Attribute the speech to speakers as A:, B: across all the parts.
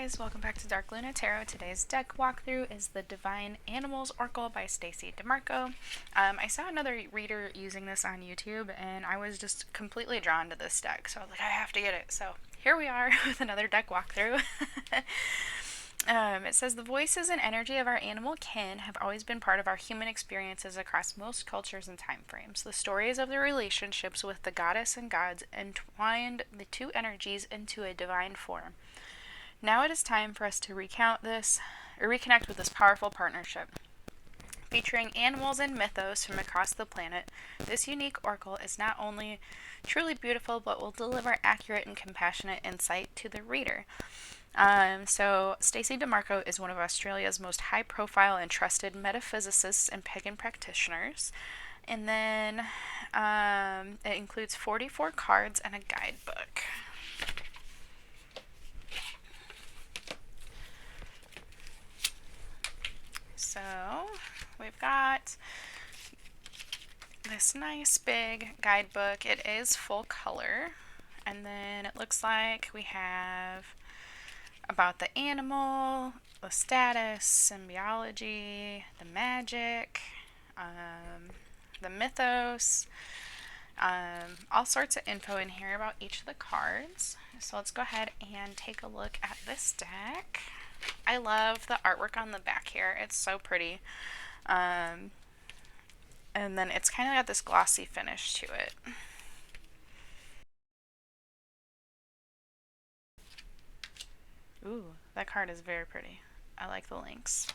A: guys, welcome back to DarkLunaTarot. Today's deck walkthrough is the Divine Animals Oracle by Stacey DeMarco. I saw another reader using this on YouTube and I was just completely drawn to this deck, so I was like, I have to get it. So here we are with another deck walkthrough. It says the voices and energy of our animal kin have always been part of our human experiences across most cultures and time frames. The stories of the relationships with the goddess and gods entwined the two energies into a divine form. Now it is time for us to reconnect with this powerful partnership. Featuring animals and mythos from across the planet, this unique oracle is not only truly beautiful, but will deliver accurate and compassionate insight to the reader. So Stacey DeMarco is one of Australia's most high-profile and trusted metaphysicists and pagan practitioners. And then it includes 44 cards and a guidebook. So we've got this nice big guidebook. It is full color. And then it looks like we have about the animal, the status, symbiology, the magic, the mythos, all sorts of info in here about each of the cards. So let's go ahead and take a look at this deck. I love the artwork on the back here. It's so pretty. And then it's kind of got this glossy finish to it. Ooh, that card is very pretty. I like the links.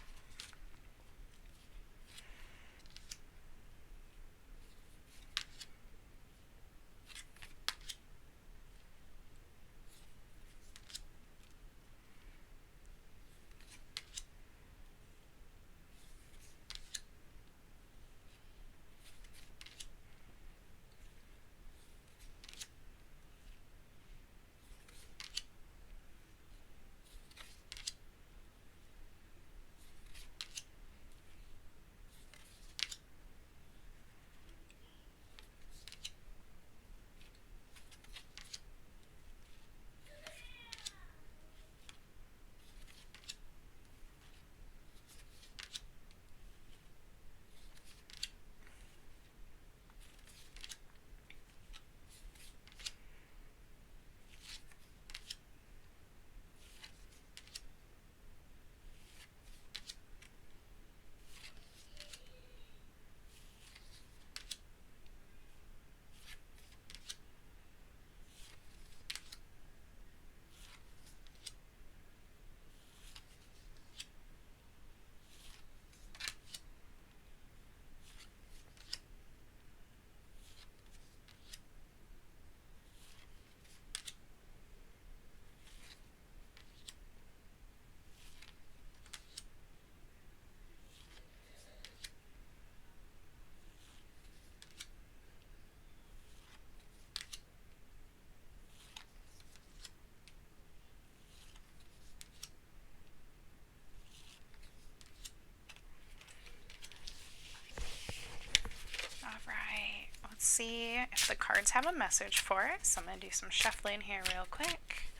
A: Let's see if the cards have a message for us. So I'm going to do some shuffling here real quick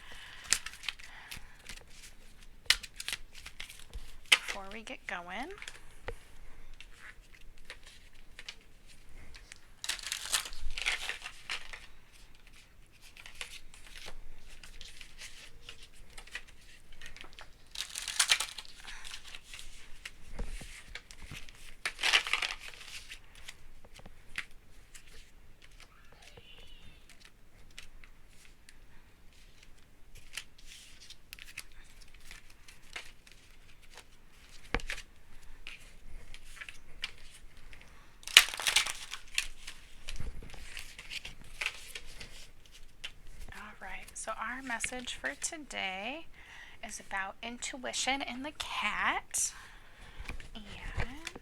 A: before we get going. So our message for today is about intuition in the cat and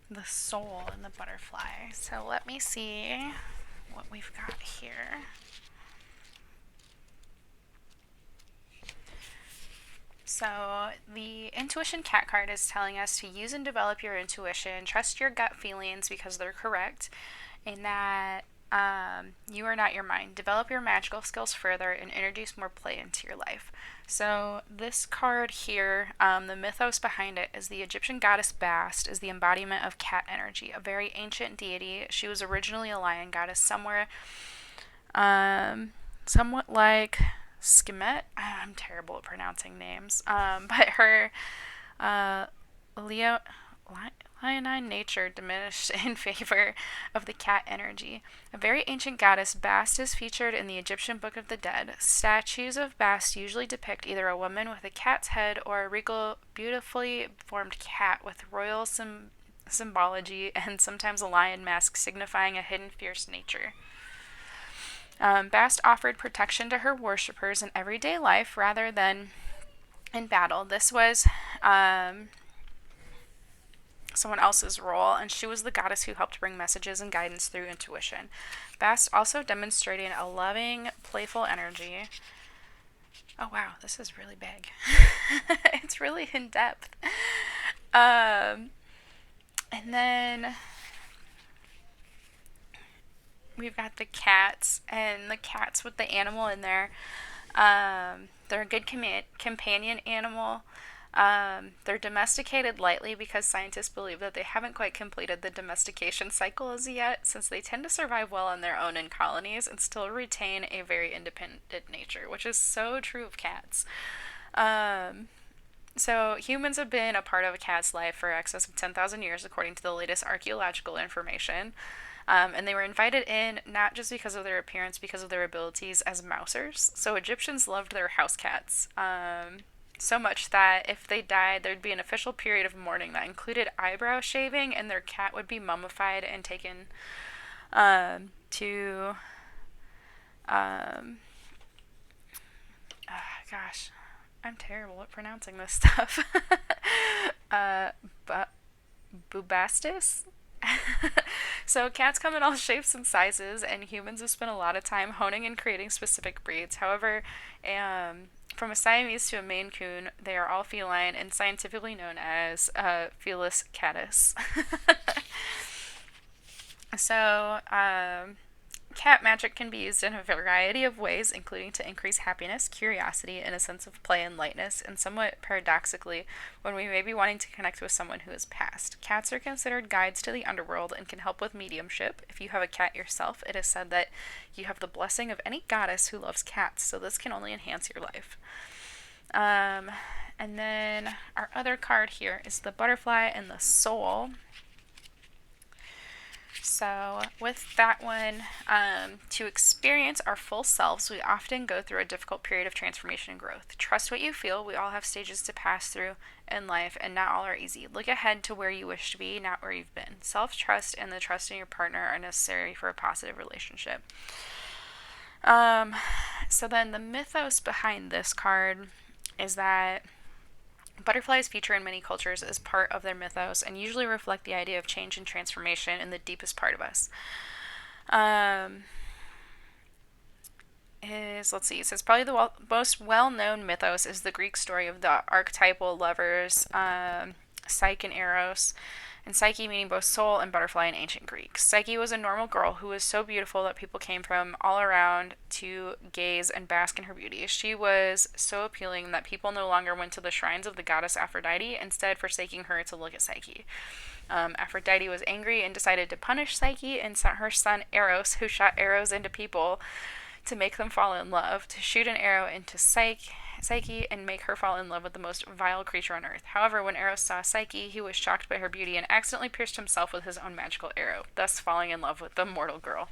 A: the soul in the butterfly. So let me see what we've got here. So the intuition cat card is telling us to use and develop your intuition, trust your gut feelings because they're correct, and that You are not your mind. Develop your magical skills further and introduce more play into your life. So this card here, the mythos behind it is the Egyptian goddess Bast is the embodiment of cat energy, a very ancient deity. She was originally a lion goddess somewhat like Skemet. I'm terrible at pronouncing names. But her Leo leonine nature diminished in favor of the cat energy. A very ancient goddess, Bast is featured in the Egyptian Book of the Dead. Statues of Bast usually depict either a woman with a cat's head or a regal, beautifully formed cat with royal symbology and sometimes a lion mask signifying a hidden fierce nature. Bast offered protection to her worshippers in everyday life rather than in battle. This was someone else's role, and she was the goddess who helped bring messages and guidance through intuition. Bast also demonstrating a loving, playful energy. Oh wow, this is really big. It's really in depth. And then we've got the cats, and the cats with the animal in there. They're a good companion animal. They're domesticated lightly because scientists believe that they haven't quite completed the domestication cycle as yet, since they tend to survive well on their own in colonies and still retain a very independent nature, which is so true of cats. So humans have been a part of a cat's life for excess of 10,000 years, according to the latest archaeological information. And they were invited in not just because of their appearance, because of their abilities as mousers. So Egyptians loved their house cats. So much that if they died, there'd be an official period of mourning that included eyebrow shaving, and their cat would be mummified and taken to gosh, I'm terrible at pronouncing this stuff. Bubastis? So cats come in all shapes and sizes, and humans have spent a lot of time honing and creating specific breeds. However, from a Siamese to a Maine Coon, they are all feline and scientifically known as Felis catus. So, cat magic can be used in a variety of ways, including to increase happiness, curiosity, and a sense of play and lightness, and somewhat paradoxically, when we may be wanting to connect with someone who has passed. Cats are considered guides to the underworld and can help with mediumship. If you have a cat yourself, it is said that you have the blessing of any goddess who loves cats, so this can only enhance your life. And then our other card here is the butterfly and the soul. So with that one, to experience our full selves, we often go through a difficult period of transformation and growth. Trust what you feel. We all have stages to pass through in life, and not all are easy. Look ahead to where you wish to be, not where you've been. Self-trust and the trust in your partner are necessary for a positive relationship. So then the mythos behind this card is that butterflies feature in many cultures as part of their mythos and usually reflect the idea of change and transformation in the deepest part of us. It says probably the most well-known mythos is the Greek story of the archetypal lovers, Psyche and Eros, and Psyche meaning both soul and butterfly in ancient Greek. Psyche was a normal girl who was so beautiful that people came from all around to gaze and bask in her beauty. She was so appealing that people no longer went to the shrines of the goddess Aphrodite, instead forsaking her to look at Psyche. Aphrodite was angry and decided to punish Psyche and sent her son Eros, who shot arrows into people, to make them fall in love, to shoot an arrow into Psyche and make her fall in love with the most vile creature on earth. However, when Eros saw Psyche, he was shocked by her beauty and accidentally pierced himself with his own magical arrow, thus falling in love with the mortal girl.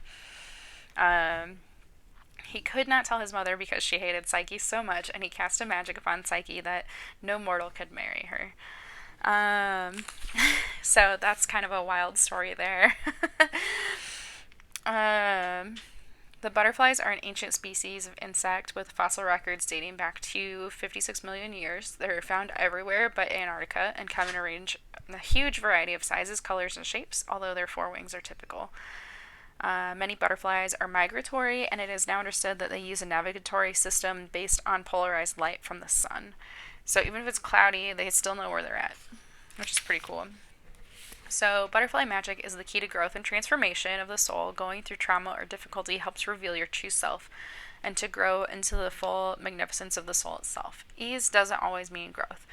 A: He could not tell his mother because she hated Psyche so much, and he cast a magic upon Psyche that no mortal could marry her. So that's kind of a wild story there. The butterflies are an ancient species of insect with fossil records dating back to 56 million years. They're found everywhere but Antarctica and come in a huge variety of sizes, colors, and shapes, although their forewings are typical. Many butterflies are migratory, and it is now understood that they use a navigatory system based on polarized light from the sun. So even if it's cloudy, they still know where they're at, which is pretty cool. So, butterfly magic is the key to growth and transformation of the soul. Going through trauma or difficulty helps reveal your true self and to grow into the full magnificence of the soul itself. Ease doesn't always mean growth.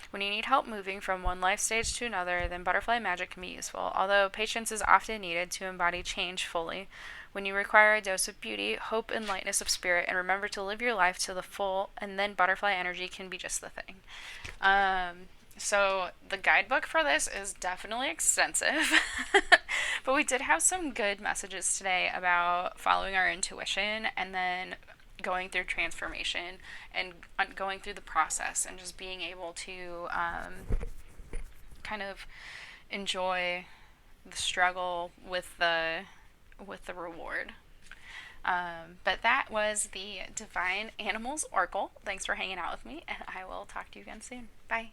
A: When you need help moving from one life stage to another, then butterfly magic can be useful, although patience is often needed to embody change fully. When you require a dose of beauty, hope, and lightness of spirit, and remember to live your life to the full, and then butterfly energy can be just the thing. So the guidebook for this is definitely extensive, but we did have some good messages today about following our intuition and then going through transformation and going through the process and just being able to kind of enjoy the struggle with the reward. But that was the Divine Animals Oracle. Thanks for hanging out with me, and I will talk to you again soon. Bye.